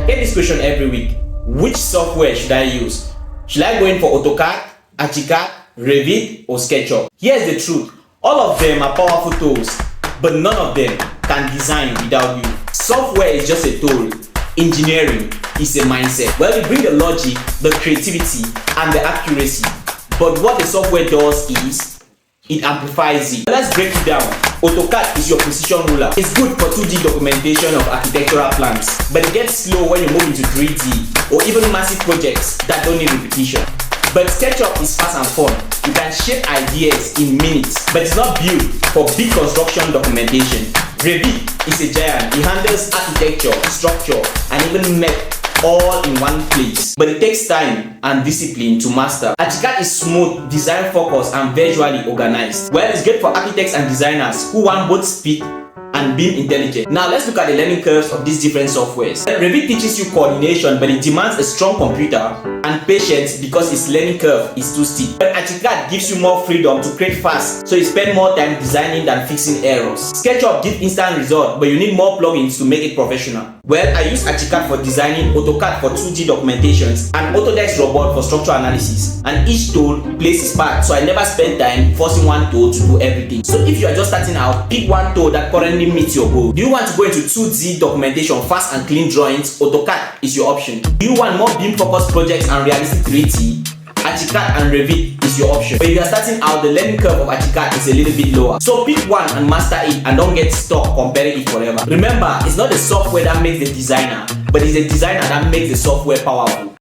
I get this question every week. Which software should I use? Should I go in for AutoCAD, ArchiCAD, Revit, or SketchUp? Here's the truth. All of them are powerful tools, but none of them can design without you. Software is just a tool. Engineering is a mindset. Well, we bring the logic, the creativity, and the accuracy. But what the software does is, it amplifies it. Let's break it down. AutoCAD is your precision ruler. It's good for 2D documentation of architectural plans, but it gets slow when you move into 3D or even massive projects that don't need repetition. But SketchUp is fast and fun. You can shape ideas in minutes, but it's not built for big construction documentation. Revit is a giant. It handles architecture, structure, and even map all in one place. But it takes time and discipline to master. ArchiCAD is smooth, design focused, and visually organized. Well, it's great for architects and designers who want both speed and being intelligent. Now let's look at the learning curves of these different softwares. Revit teaches you coordination, but it demands a strong computer and patience because its learning curve is too steep. But ArchiCAD gives you more freedom to create fast, so you spend more time designing than fixing errors. SketchUp gives instant results, but you need more plugins to make it professional. Well, I use ArchiCAD for designing, AutoCAD for 2D documentations, and Autodesk Robot for structural analysis. And each tool plays its part, so I never spend time forcing one tool to do everything. So if you are just starting out, pick one tool that currently meets your goal. Do you want to go into 2D documentation, fast and clean drawings? AutoCAD is your option. Do you want more beam-focused projects and realistic 3D? ArchiCAD and Revit is your option. When you are starting out, the learning curve of ArchiCAD is a little bit lower. So pick one and master it and don't get stuck comparing it forever. Remember, it's not the software that makes the designer, but it's the designer that makes the software powerful.